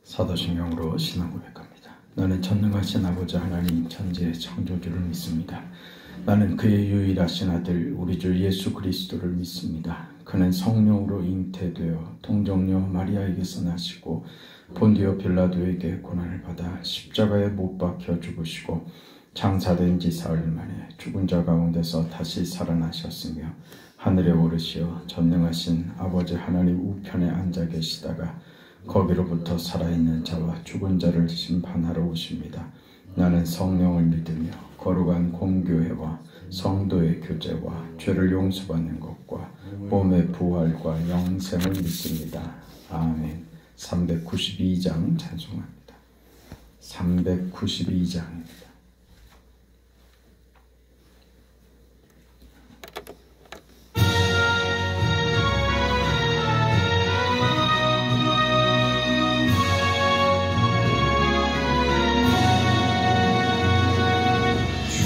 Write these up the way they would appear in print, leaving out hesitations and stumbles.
사도신경으로 신앙 고백합니다. 나는 전능하신 아버지 하나님 천지의 창조주를 믿습니다. 나는 그의 유일하신 아들 우리 주 예수 그리스도를 믿습니다. 그는 성령으로 잉태되어 동정녀 마리아에게서 나시고 본디오 빌라도에게 고난을 받아 십자가에 못 박혀 죽으시고 장사된 지 사흘 만에 죽은 자 가운데서 다시 살아나셨으며 하늘에 오르시어 전능하신 아버지 하나님 우편에 앉아 계시다가 거기로부터 살아있는 자와 죽은 자를 심판하러 오십니다. 나는 성령을 믿으며 거룩한 공교회와 성도의 교제와 죄를 용서받는 것과 몸의 부활과 영생을 믿습니다. 아멘. 392장 찬송합니다. 392장입니다.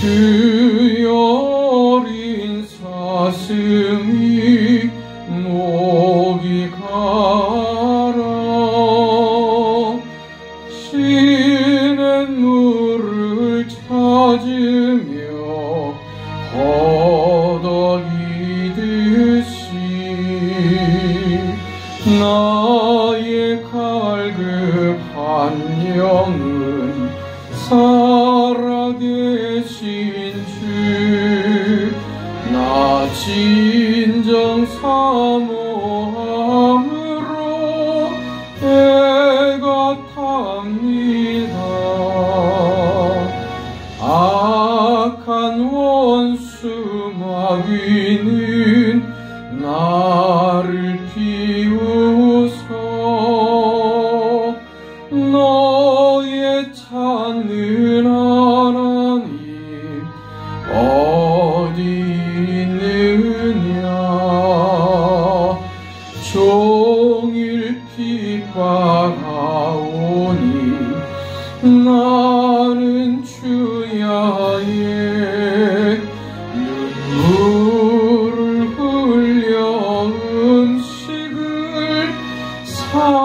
주여 어린 사슴이 목이 가라 쉬는 물을 찾으며 허덕이듯이 나의 갈급한 영은 살아계신 주 나 진정 사모함으로 애가 탑니다. 악한 원수 마귀는 나를 비웃어 너의 찾는 하나님 어디 있느냐 종일 핍박하오니 나는 주야의 눈물을 흘려 음식을 삼았나이다.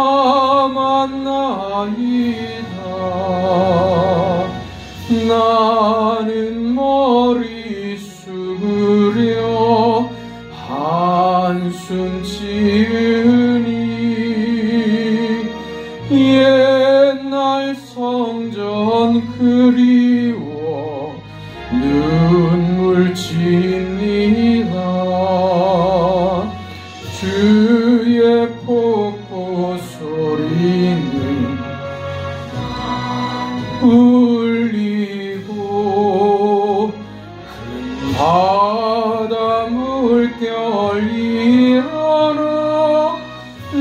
나는 머리 숙으려 한숨 지으니 옛날 성전 그리워 눈물 짓니다. 주의 폭포 소리는 울리고 큰 바다 물결 일어나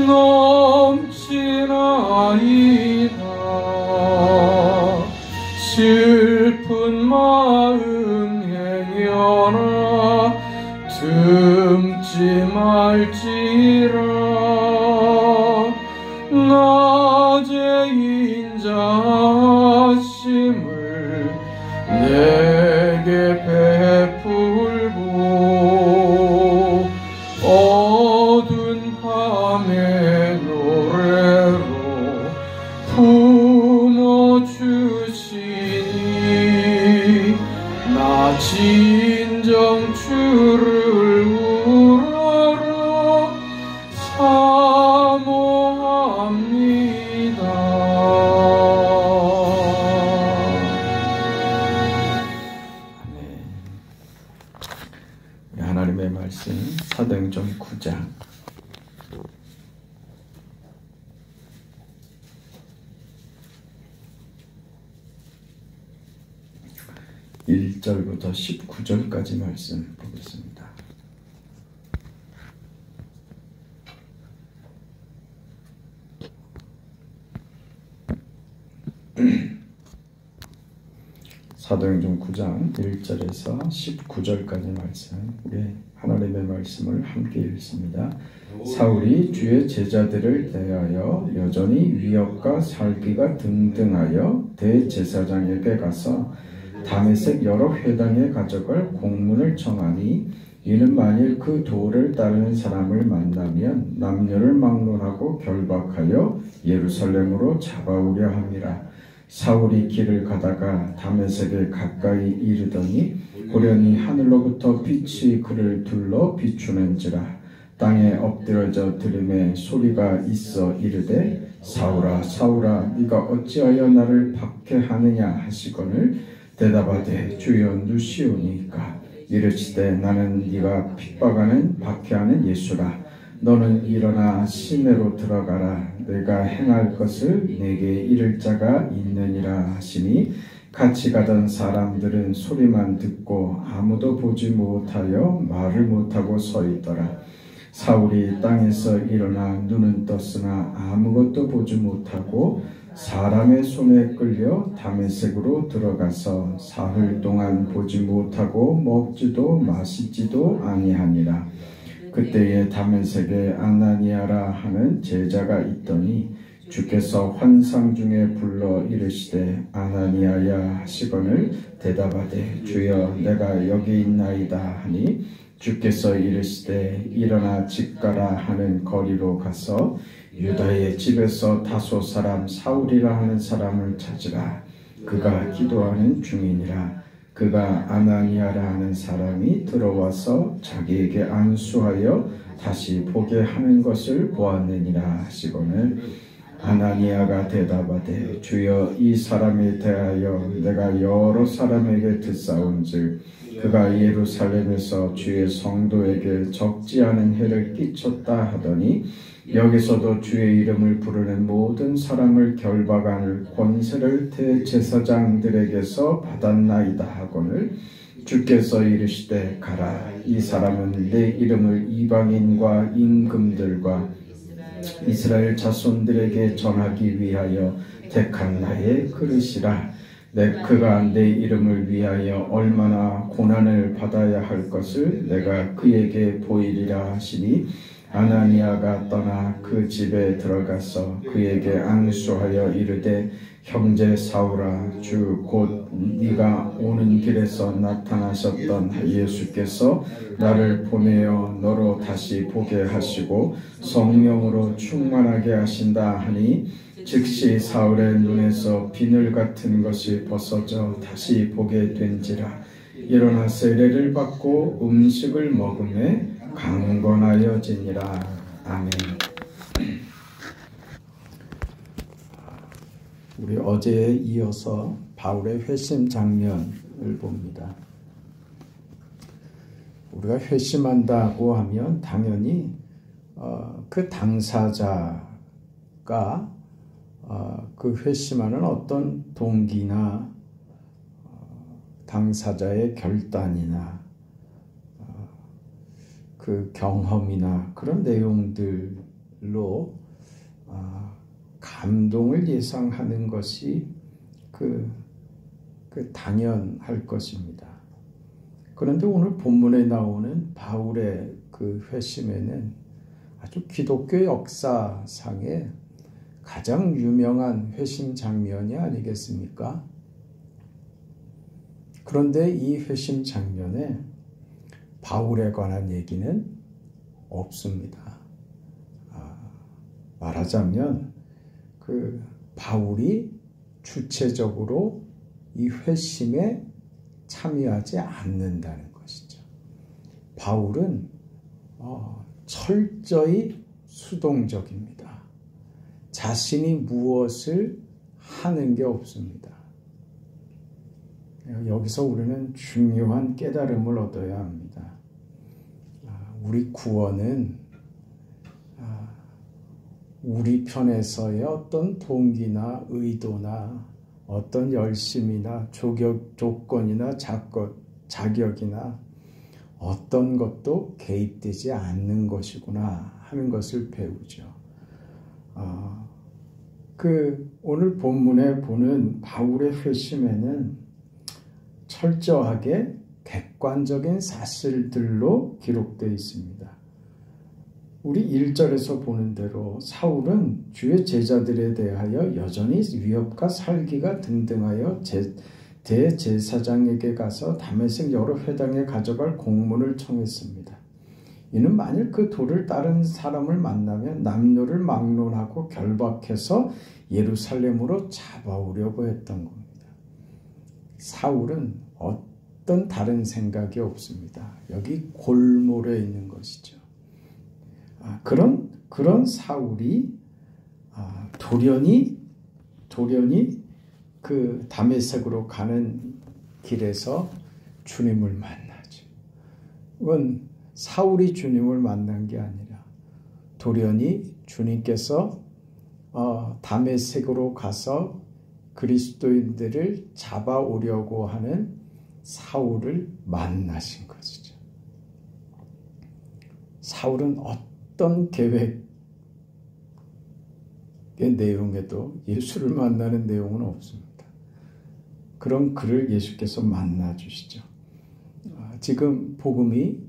넘치나이다. 슬픈 마음 행여나 듬지 말지라. 낮에 인자하심을 내게 베풀고 어두운 밤의 노래로 품어주시니 나 진정 주를 우러러 사모합니다. 하나님의 말씀 사도행전 9장 1절부터 19절까지 말씀 보겠습니다. 사도행전 9장 1절에서 19절까지 말씀, 우리 하나님의 말씀을 함께 읽습니다. 사울이 주의 제자들을 대하여 여전히 위협과 살기가 등등하여 대제사장에게 가서 다메섹 여러 회당에 가져갈 공문을 청하니 이는 만일 그 도를 따르는 사람을 만나면 남녀를 막론하고 결박하여 예루살렘으로 잡아오려 함이라. 사울이 길을 가다가 다메섹에 가까이 이르더니 고련히 하늘로부터 빛이 그를 둘러 비추는지라. 땅에 엎드러져 들음에 소리가 있어 이르되 사울아 사울아 네가 어찌하여 나를 박해하느냐 하시거늘 대답하되 주여 누시오니까. 이르시되 나는 네가 핍박하는 박해하는 예수라. 너는 일어나 시내로 들어가라. 내가 행할 것을 내게 이를 자가 있느니라 하시니 같이 가던 사람들은 소리만 듣고 아무도 보지 못하여 말을 못하고 서 있더라. 사울이 땅에서 일어나 눈은 떴으나 아무것도 보지 못하고 사람의 손에 끌려 다메섹으로 들어가서 사흘 동안 보지 못하고 먹지도 마시지도 아니하니라. 그때에 다메섹에 아나니아라 하는 제자가 있더니 주께서 환상 중에 불러 이르시되 아나니아야 하시거늘 대답하되 주여 내가 여기 있나이다 하니 주께서 이르시되 일어나 집 가라 하는 거리로 가서 유다의 집에서 다소 사람 사울이라 하는 사람을 찾으라. 그가 기도하는 중이니라. 그가 아나니아라 하는 사람이 들어와서 자기에게 안수하여 다시 보게 하는 것을 보았느니라 하시거늘 아나니아가 대답하되 주여 이 사람에 대하여 내가 여러 사람에게 듣사온즉 그가 예루살렘에서 주의 성도에게 적지 않은 해를 끼쳤다 하더니 여기서도 주의 이름을 부르는 모든 사람을 결박할 권세를 대제사장들에게서 받았나이다 하거늘 주께서 이르시되 가라. 이 사람은 내 이름을 이방인과 임금들과 이스라엘 자손들에게 전하기 위하여 택한 나의 그릇이라. 그가 내 이름을 위하여 얼마나 고난을 받아야 할 것을 내가 그에게 보이리라 하시니 아나니아가 떠나 그 집에 들어가서 그에게 안수하여 이르되 형제 사울아 주 곧 네가 오는 길에서 나타나셨던 예수께서 나를 보내어 너로 다시 보게 하시고 성령으로 충만하게 하신다 하니 즉시 사울의 눈에서 비늘 같은 것이 벗어져 다시 보게 된지라. 일어나 세례를 받고 음식을 먹음에 강건하여지니라. 아멘. 우리 어제에 이어서 바울의 회심 장면을 봅니다. 우리가 회심한다고 하면 당연히 그 당사자가 그 회심하는 어떤 동기나 당사자의 결단이나 그 경험이나 그런 내용들로 감동을 예상하는 것이 그 당연할 것입니다. 그런데 오늘 본문에 나오는 바울의 그 회심에는 아주 기독교 역사상에 가장 유명한 회심 장면이 아니겠습니까? 그런데 이 회심 장면에 바울에 관한 얘기는 없습니다. 말하자면 그 바울이 주체적으로 이 회심에 참여하지 않는다는 것이죠. 바울은 철저히 수동적입니다. 자신이 무엇을 하는 게 없습니다. 여기서 우리는 중요한 깨달음을 얻어야 합니다. 우리 구원은 우리 편에서의 어떤 동기나 의도나 어떤 열심이나 조건이나 자격이나 어떤 것도 개입되지 않는 것이구나 하는 것을 배우죠. 오늘 본문에 보는 바울의 회심에는 철저하게 객관적인 사실들로 기록되어 있습니다. 우리 1절에서 보는 대로 사울은 주의 제자들에 대하여 여전히 위협과 살기가 등등하여 대제사장에게 가서 다메섹 여러 회당에 가져갈 공문을 청했습니다. 이는 만일 그 도를 따른 사람을 만나면 남녀를 막론하고 결박해서 예루살렘으로 잡아오려고 했던 겁니다. 사울은 어떤 다른 생각이 없습니다. 여기 골몰에 있는 것이죠. 그런 사울이 돌연히 그 다메섹으로 가는 길에서 주님을 만나죠. 이건 사울이 주님을 만난 게 아니라 돌연히 주님께서 다메섹으로 가서 그리스도인들을 잡아오려고 하는 사울을 만나신 것이죠. 사울은 어떤 계획의 내용에도 예수를 만나는 내용은 없습니다. 그런 그를 예수께서 만나 주시죠. 지금 복음이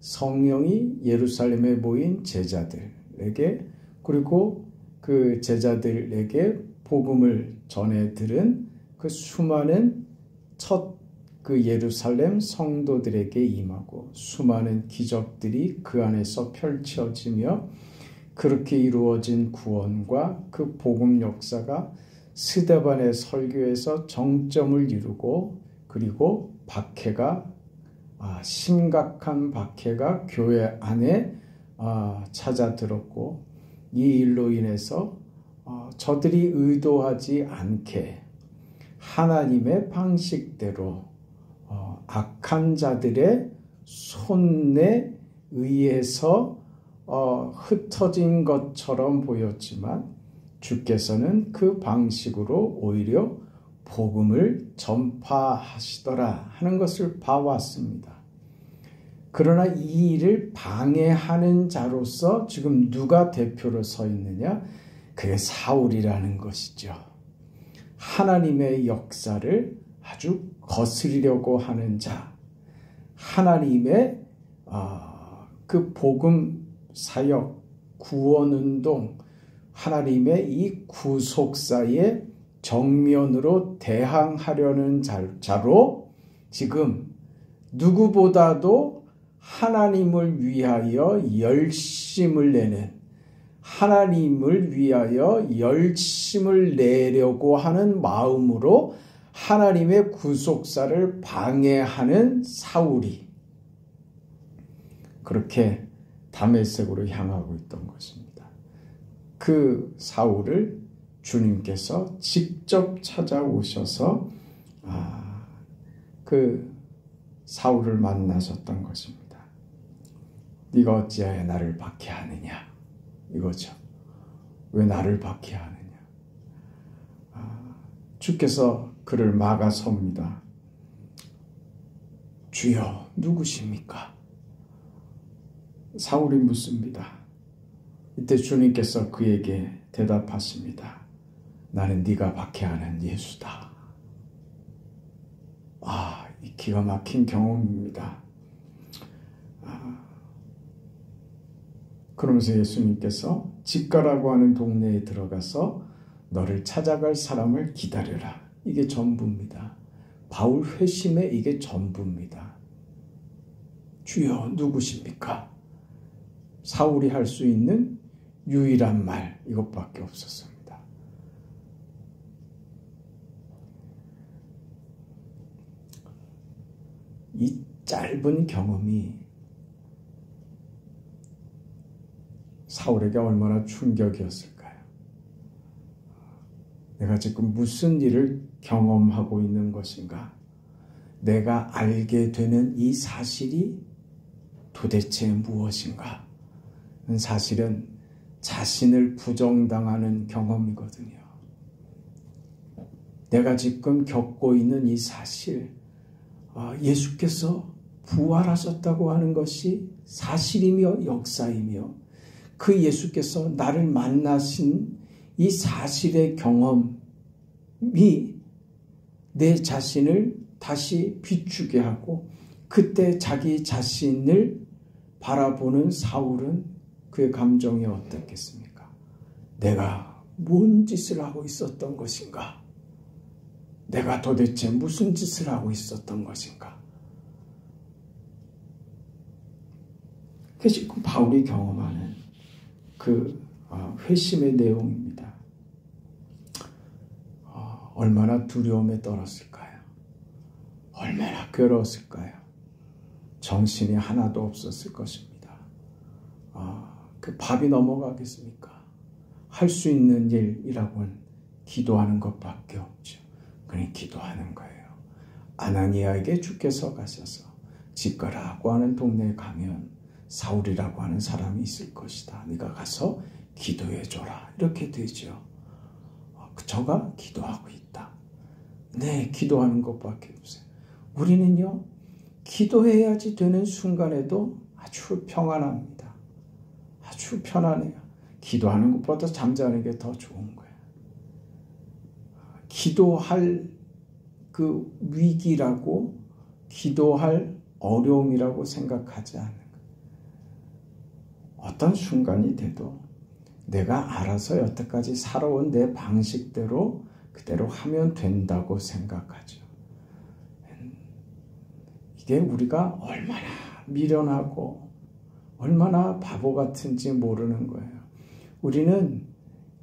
성령이 예루살렘에 모인 제자들에게 그리고 그 제자들에게 복음을 전해 들은 그 수많은 첫 그 예루살렘 성도들에게 임하고 수많은 기적들이 그 안에서 펼쳐지며 그렇게 이루어진 구원과 그 복음 역사가 스데반의 설교에서 정점을 이루고 그리고 박해가 심각한 박해가 교회 안에 찾아들었고 이 일로 인해서 저들이 의도하지 않게 하나님의 방식대로 악한 자들의 손에 의해서 흩어진 것처럼 보였지만 주께서는 그 방식으로 오히려 복음을 전파하시더라 하는 것을 봐왔습니다. 그러나 이 일을 방해하는 자로서 지금 누가 대표로 서 있느냐? 그게 사울이라는 것이죠. 하나님의 역사를 아주 거스리려고 하는 자, 하나님의 그 복음 사역, 구원운동, 하나님의 이 구속사에 정면으로 대항하려는 자로 지금 누구보다도 하나님을 위하여 열심을 내는, 하나님을 위하여 열심을 내려고 하는 마음으로 하나님의 구속사를 방해하는 사울이 그렇게 다메섹으로 향하고 있던 것입니다. 그 사울을 주님께서 직접 찾아오셔서 그 사울을 만나셨던 것입니다. 네가 어찌하여 나를 박해하느냐 이거죠. 왜 나를 박해하느냐. 주께서 그를 막아섭니다. 주여 누구십니까? 사울이 묻습니다. 이때 주님께서 그에게 대답하십니다. 나는 네가 박해하는 예수다. 이 기가 막힌 경험입니다. 그러면서 예수님께서 직가라고 하는 동네에 들어가서 너를 찾아갈 사람을 기다려라. 이게 전부입니다. 바울 회심에 이게 전부입니다. 주여 누구십니까? 사울이 할 수 있는 유일한 말 이것밖에 없었습니다. 이 짧은 경험이 사울에게 얼마나 충격이었을까요? 내가 지금 무슨 일을 경험하고 있는 것인가? 내가 알게 되는 이 사실이 도대체 무엇인가? 사실은 자신을 부정당하는 경험이거든요. 내가 지금 겪고 있는 이 사실, 예수께서 부활하셨다고 하는 것이 사실이며 역사이며 그 예수께서 나를 만나신 이 사실의 경험이 내 자신을 다시 비추게 하고 그때 자기 자신을 바라보는 사울은 그의 감정이 어떻겠습니까? 내가 뭔 짓을 하고 있었던 것인가? 내가 도대체 무슨 짓을 하고 있었던 것인가? 그게 지금 바울이 경험하는 그 회심의 내용입니다. 얼마나 두려움에 떨었을까요? 얼마나 괴로웠을까요? 정신이 하나도 없었을 것입니다. 그 밥이 넘어가겠습니까? 할 수 있는 일이라고는 기도하는 것밖에 없죠. 그냥 기도하는 거예요. 아나니아에게 주께서 가셔서 집가라고 하는 동네에 가면 사울이라고 하는 사람이 있을 것이다. 네가 가서 기도해줘라. 이렇게 되죠. 저가 기도하고 있다. 네, 기도하는 것밖에 없어요. 우리는요, 기도해야지 되는 순간에도 아주 평안합니다. 아주 편안해요. 기도하는 것보다 잠자는 게 더 좋은 거예요. 기도할 그 위기라고, 기도할 어려움이라고 생각하지 않는 거예요. 어떤 순간이 돼도 내가 알아서 여태까지 살아온 내 방식대로 그대로 하면 된다고 생각하죠. 이게 우리가 얼마나 미련하고 얼마나 바보 같은지 모르는 거예요. 우리는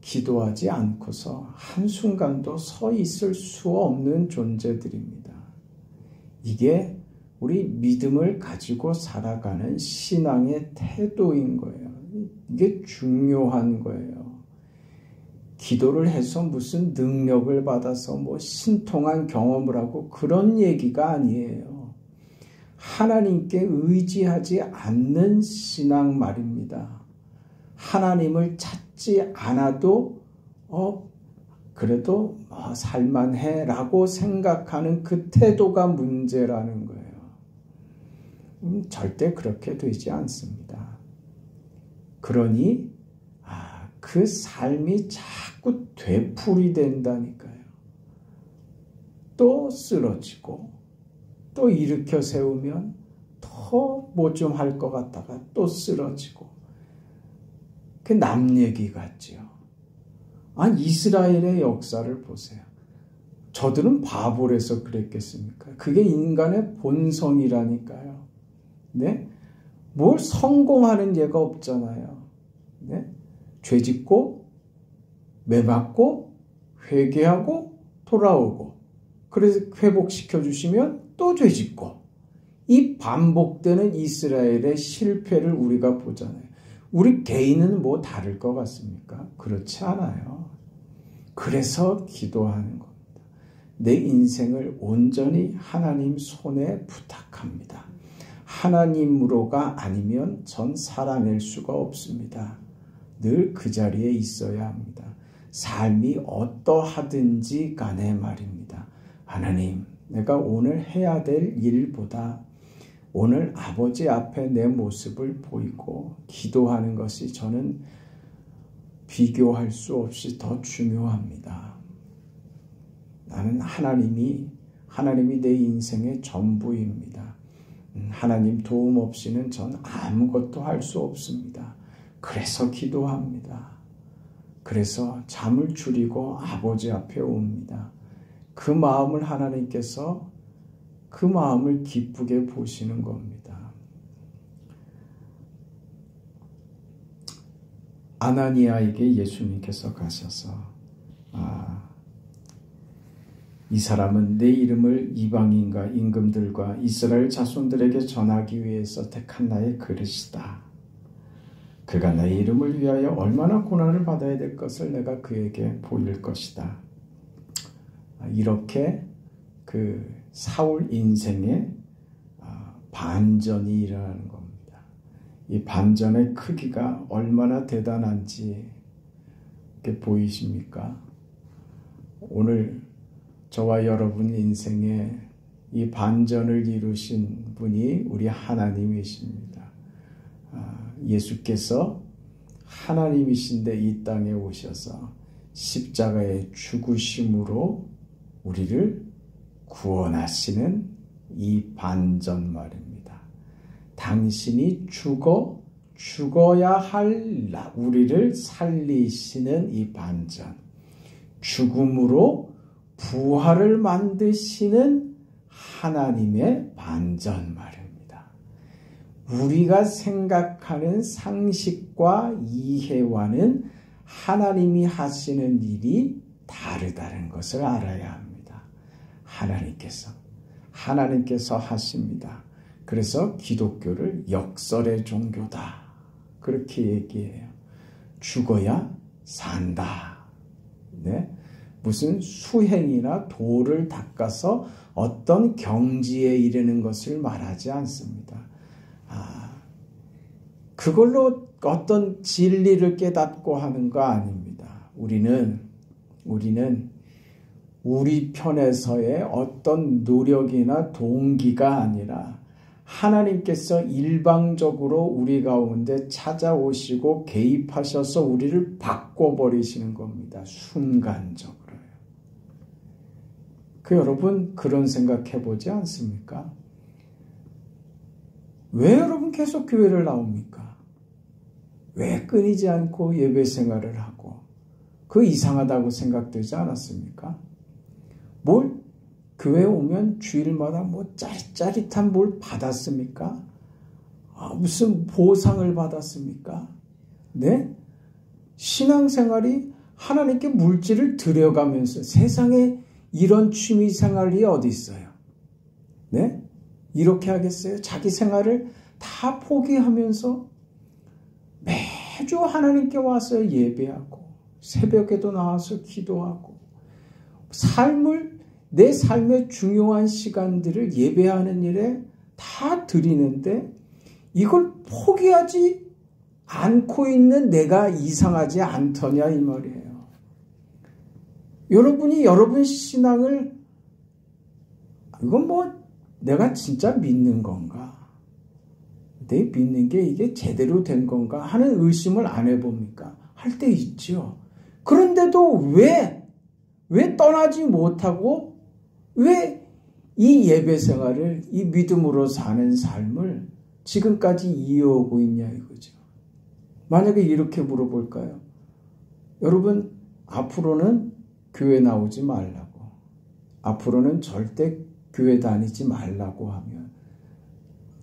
기도하지 않고서 한순간도 서 있을 수 없는 존재들입니다. 이게 우리 믿음을 가지고 살아가는 신앙의 태도인 거예요. 이게 중요한 거예요. 기도를 해서 무슨 능력을 받아서 뭐 신통한 경험을 하고 그런 얘기가 아니에요. 하나님께 의지하지 않는 신앙 말입니다. 하나님을 찾지 않아도 그래도 살만해 라고 생각하는 그 태도가 문제라는 거예요. 절대 그렇게 되지 않습니다. 그러니 그 삶이 자꾸 되풀이 된다니까요. 또 쓰러지고 또 일으켜 세우면 더 뭐 좀 할 것 같다가 또 쓰러지고, 그 남 얘기 같지요. 이스라엘의 역사를 보세요. 저들은 바보라서 그랬겠습니까? 그게 인간의 본성이라니까요. 네? 뭘 성공하는 예가 없잖아요. 네? 죄짓고 매맞고 회개하고 돌아오고, 그래서 회복시켜 주시면 또 죄짓고, 이 반복되는 이스라엘의 실패를 우리가 보잖아요. 우리 개인은 뭐 다를 것 같습니까? 그렇지 않아요. 그래서 기도하는 겁니다. 내 인생을 온전히 하나님 손에 부탁합니다. 하나님으로가 아니면 전 살아낼 수가 없습니다. 늘 그 자리에 있어야 합니다. 삶이 어떠하든지 간에 말입니다. 하나님, 내가 오늘 해야 될 일보다 오늘 아버지 앞에 내 모습을 보이고 기도하는 것이 저는 비교할 수 없이 더 중요합니다. 나는 하나님이 내 인생의 전부입니다. 하나님 도움 없이는 전 아무것도 할 수 없습니다. 그래서 기도합니다. 그래서 잠을 줄이고 아버지 앞에 옵니다. 그 마음을 하나님께서 그 마음을 기쁘게 보시는 겁니다. 아나니아에게 예수님께서 가셔서 이 사람은 내 이름을 이방인과 임금들과 이스라엘 자손들에게 전하기 위해서 택한 나의 그릇이다. 그가 나의 이름을 위하여 얼마나 고난을 받아야 될 것을 내가 그에게 보일 것이다. 이렇게 그 사울 인생의 반전이 일어나는 겁니다. 이 반전의 크기가 얼마나 대단한지 이렇게 보이십니까? 오늘 저와 여러분 인생에 이 반전을 이루신 분이 우리 하나님이십니다. 예수께서 하나님이신데 이 땅에 오셔서 십자가의 죽으심으로 우리를 구원하시는 이 반전 말입니다. 당신이 죽어야 할 우리를 살리시는 이 반전. 죽음으로 부활을 만드시는 하나님의 반전 말입니다. 우리가 생각하는 상식과 이해와는 하나님이 하시는 일이 다르다는 것을 알아야 합니다. 하나님께서 하십니다. 그래서 기독교를 역설의 종교다. 그렇게 얘기해요. 죽어야 산다. 네? 무슨 수행이나 도를 닦아서 어떤 경지에 이르는 것을 말하지 않습니다. 그걸로 어떤 진리를 깨닫고 하는 거 아닙니다. 우리는 우리 편에서의 어떤 노력이나 동기가 아니라 하나님께서 일방적으로 우리 가운데 찾아오시고 개입하셔서 우리를 바꿔버리시는 겁니다. 순간적으로요. 여러분 그런 생각해 보지 않습니까? 왜 여러분 계속 교회를 나옵니까? 왜 끊이지 않고 예배 생활을 하고 그 이상하다고 생각되지 않았습니까? 교회 오면 주일마다 짜릿짜릿한 뭘 받았습니까? 무슨 보상을 받았습니까? 네? 신앙생활이 하나님께 물질을 드려가면서 세상에 이런 취미생활이 어디 있어요? 네? 이렇게 하겠어요? 자기 생활을 다 포기하면서 매주 하나님께 와서 예배하고 새벽에도 나와서 기도하고 내 삶의 중요한 시간들을 예배하는 일에 다 드리는데 이걸 포기하지 않고 있는 내가 이상하지 않더냐 이 말이에요. 여러분이 여러분 신앙을 이건 내가 진짜 믿는 건가? 내 믿는 게 이게 제대로 된 건가 하는 의심을 안 해봅니까? 할 때 있죠. 그런데도 왜 떠나지 못하고 왜 이 예배 생활을 이 믿음으로 사는 삶을 지금까지 이어오고 있냐 이거죠. 만약에 이렇게 물어볼까요? 여러분 앞으로는 교회 나오지 말라고 앞으로는 절대 교회 다니지 말라고 하면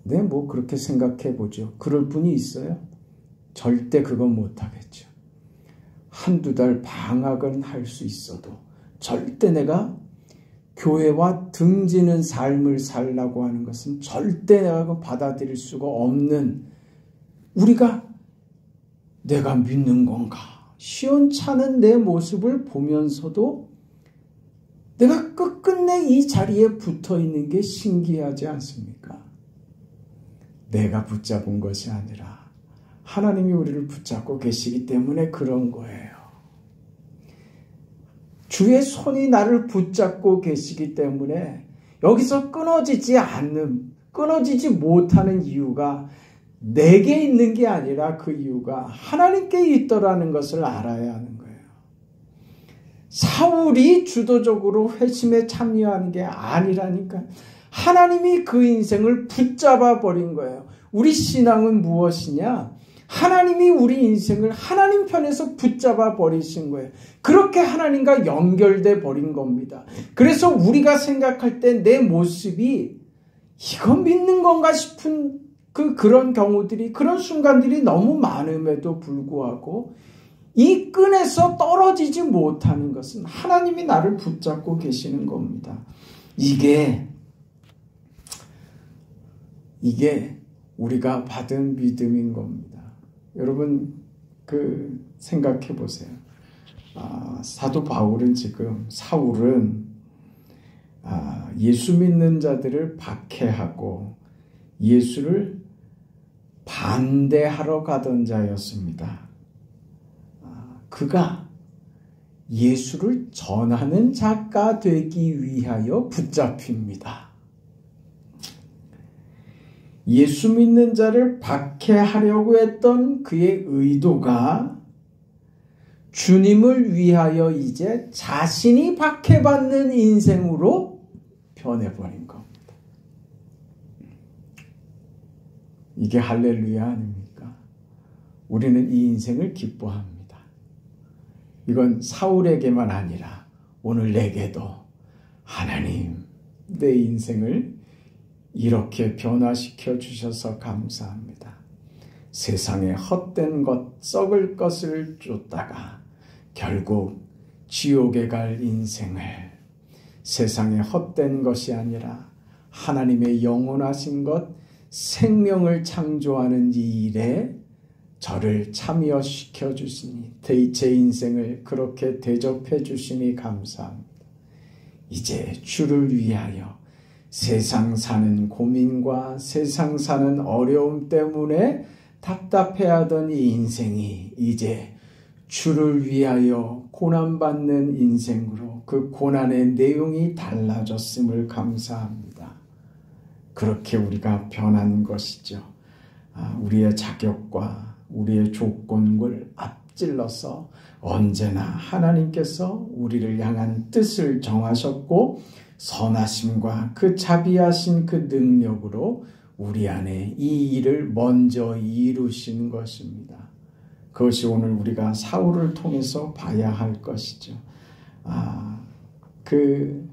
네, 그렇게 생각해 보죠. 그럴 분이 있어요? 절대 그건 못하겠죠. 한두 달 방학은 할 수 있어도 절대 내가 교회와 등지는 삶을 살라고 하는 것은 절대 내가 받아들일 수가 없는 내가 믿는 건가? 시원찮은 내 모습을 보면서도 내가 끝끝내 이 자리에 붙어 있는 게 신기하지 않습니까? 내가 붙잡은 것이 아니라 하나님이 우리를 붙잡고 계시기 때문에 그런 거예요. 주의 손이 나를 붙잡고 계시기 때문에 여기서 끊어지지 못하는 이유가 내게 있는 게 아니라 그 이유가 하나님께 있더라는 것을 알아야 하는 거예요. 사울이 주도적으로 회심에 참여하는 게 아니라니까. 하나님이 그 인생을 붙잡아 버린 거예요. 우리 신앙은 무엇이냐? 하나님이 우리 인생을 하나님 편에서 붙잡아 버리신 거예요. 그렇게 하나님과 연결돼 버린 겁니다. 그래서 우리가 생각할 때 내 모습이 이거 믿는 건가 싶은 그런 경우들이 그런 순간들이 너무 많음에도 불구하고 이 끈에서 떨어지지 못하는 것은 하나님이 나를 붙잡고 계시는 겁니다. 이게 우리가 받은 믿음인 겁니다. 여러분 생각해 보세요. 사도 바울은 사울은 예수 믿는 자들을 박해하고 예수를 반대하러 가던 자였습니다. 그가 예수를 전하는 자가 되기 위하여 붙잡힙니다. 예수 믿는 자를 박해하려고 했던 그의 의도가 주님을 위하여 이제 자신이 박해받는 인생으로 변해버린 겁니다. 이게 할렐루야 아닙니까? 우리는 이 인생을 기뻐합니다. 이건 사울에게만 아니라 오늘 내게도 하나님, 내 인생을 이렇게 변화시켜 주셔서 감사합니다. 세상에 헛된 것, 썩을 것을 쫓다가 결국 지옥에 갈 인생을 세상에 헛된 것이 아니라 하나님의 영원하신 것, 생명을 창조하는 이 일에 저를 참여시켜 주시니, 제 인생을 그렇게 대접해 주시니 감사합니다. 이제 주를 위하여 세상 사는 고민과 세상 사는 어려움 때문에 답답해하던 이 인생이 이제 주를 위하여 고난받는 인생으로 그 고난의 내용이 달라졌음을 감사합니다. 그렇게 우리가 변한 것이죠. 우리의 자격과 우리의 조건을 앞질러서 언제나 하나님께서 우리를 향한 뜻을 정하셨고 선하심과 그 자비하신 그 능력으로 우리 안에 이 일을 먼저 이루신 것입니다. 그것이 오늘 우리가 사울을 통해서 봐야 할 것이죠. 그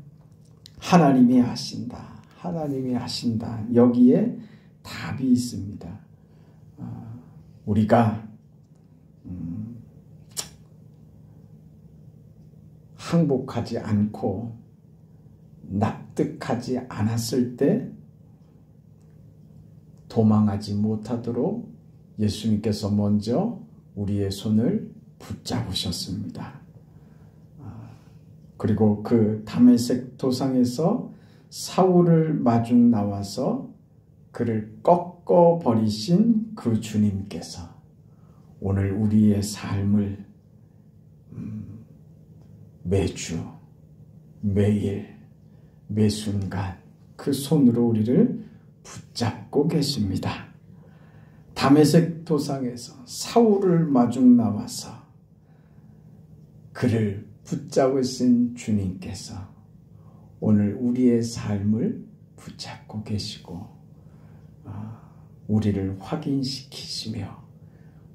하나님이 하신다. 하나님이 하신다. 여기에 답이 있습니다. 우리가 항복하지 않고 납득하지 않았을 때 도망하지 못하도록 예수님께서 먼저 우리의 손을 붙잡으셨습니다. 그리고 그 다메섹 도상에서 사울을 마중 나와서 그를 꺾어 버리신 그 주님께서 오늘 우리의 삶을 매주, 매일, 매 순간 그 손으로 우리를 붙잡고 계십니다. 다메섹 도상에서 사울을 마중 나와서 그를 붙잡으신 주님께서 오늘 우리의 삶을 붙잡고 계시고 우리를 확인시키시며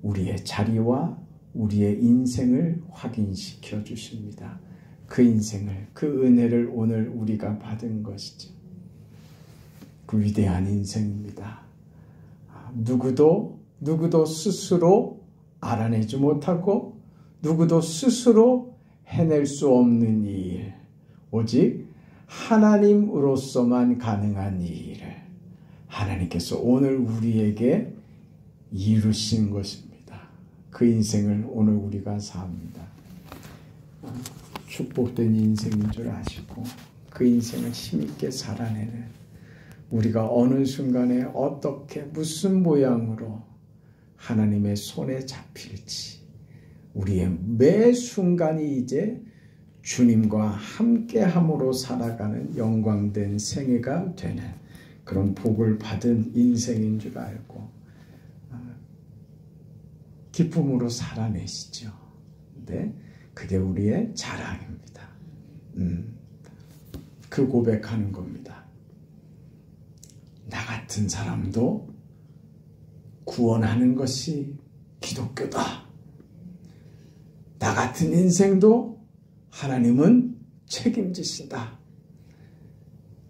우리의 자리와 우리의 인생을 확인시켜 주십니다. 그 인생을, 그 은혜를 오늘 우리가 받은 것이죠. 그 위대한 인생입니다. 누구도 스스로 알아내지 못하고 누구도 스스로 해낼 수 없는 이 일, 오직 하나님으로서만 가능한 이 일을 하나님께서 오늘 우리에게 이루신 것입니다. 그 인생을 오늘 우리가 삽니다. 축복된 인생인 줄 아시고 그 인생을 힘있게 살아내는 우리가 어느 순간에 어떻게 무슨 모양으로 하나님의 손에 잡힐지 우리의 매 순간이 이제 주님과 함께함으로 살아가는 영광된 생애가 되는 그런 복을 받은 인생인 줄 알고 기쁨으로 살아내시죠. 네, 그게 우리의 자랑입니다. 그 고백하는 겁니다. 나 같은 사람도 구원하는 것이 기독교다. 나 같은 인생도 하나님은 책임지신다.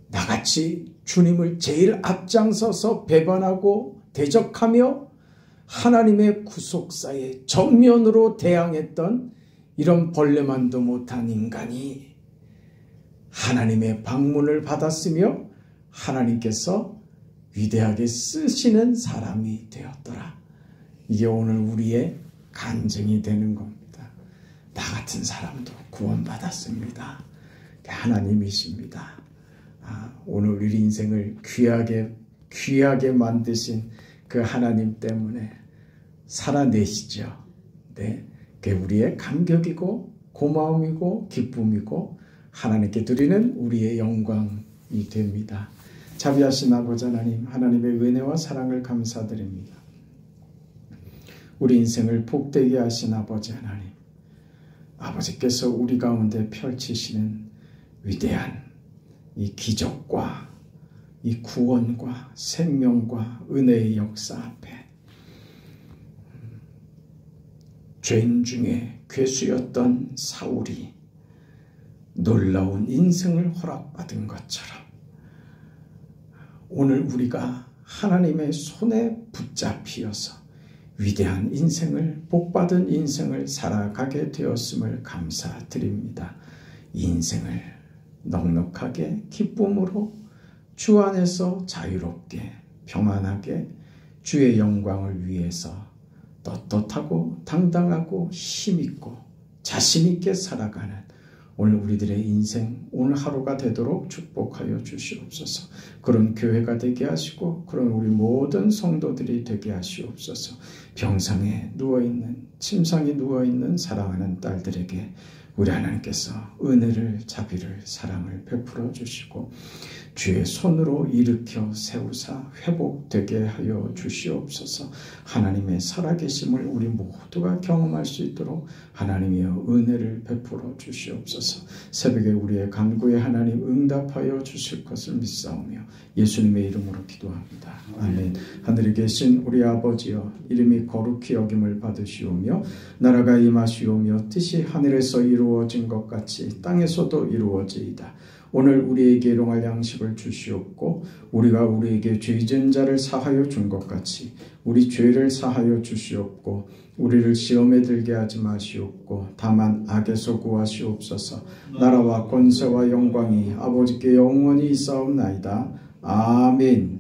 나같이 주님을 제일 앞장서서 배반하고 대적하며 하나님의 구속사에 정면으로 대항했던 이런 벌레만도 못한 인간이 하나님의 방문을 받았으며 하나님께서 위대하게 쓰시는 사람이 되었더라. 이게 오늘 우리의 간증이 되는 겁니다. 나 같은 사람도 구원받았습니다. 하나님이십니다. 오늘 우리 인생을 귀하게 만드신 그 하나님 때문에 살아내시죠. 네, 그게 우리의 감격이고 고마움이고 기쁨이고 하나님께 드리는 우리의 영광이 됩니다. 자비하신 아버지 하나님, 하나님의 은혜와 사랑을 감사드립니다. 우리 인생을 복되게 하신 아버지 하나님, 아버지께서 우리 가운데 펼치시는 위대한 이 기적과 이 구원과 생명과 은혜의 역사 앞에 죄인 중에 괴수였던 사울이 놀라운 인생을 허락받은 것처럼 오늘 우리가 하나님의 손에 붙잡히어서 위대한 인생을, 복받은 인생을 살아가게 되었음을 감사드립니다. 인생을 넉넉하게 기쁨으로 주 안에서 자유롭게 평안하게 주의 영광을 위해서 떳떳하고 당당하고 힘있고 자신있게 살아가는 오늘 우리들의 인생, 오늘 하루가 되도록 축복하여 주시옵소서. 그런 교회가 되게 하시고 그런 우리 모든 성도들이 되게 하시옵소서. 병상에 누워있는, 침상에 누워있는 사랑하는 딸들에게 우리 하나님께서 은혜를, 자비를, 사랑을 베풀어 주시고 주의 손으로 일으켜 세우사 회복되게 하여 주시옵소서. 하나님의 살아계심을 우리 모두가 경험할 수 있도록 하나님의 은혜를 베풀어 주시옵소서. 새벽에 우리의 간구에 하나님 응답하여 주실 것을 믿사오며 예수님의 이름으로 기도합니다. 아멘. 하늘에 계신 우리 아버지여, 이름이 거룩히 여김을 받으시오며 나라가 임하시오며 뜻이 하늘에서 이루어진 것 같이 땅에서도 이루어지이다. 오늘 우리에게 일용할 양식을 주시옵고 우리가 우리에게 죄진 자를 사하여 준 것 같이 우리 죄를 사하여 주시옵고 우리를 시험에 들게 하지 마시옵고 다만 악에서 구하시옵소서. 나라와 권세와 영광이 아버지께 영원히 있사옵나이다. 아멘.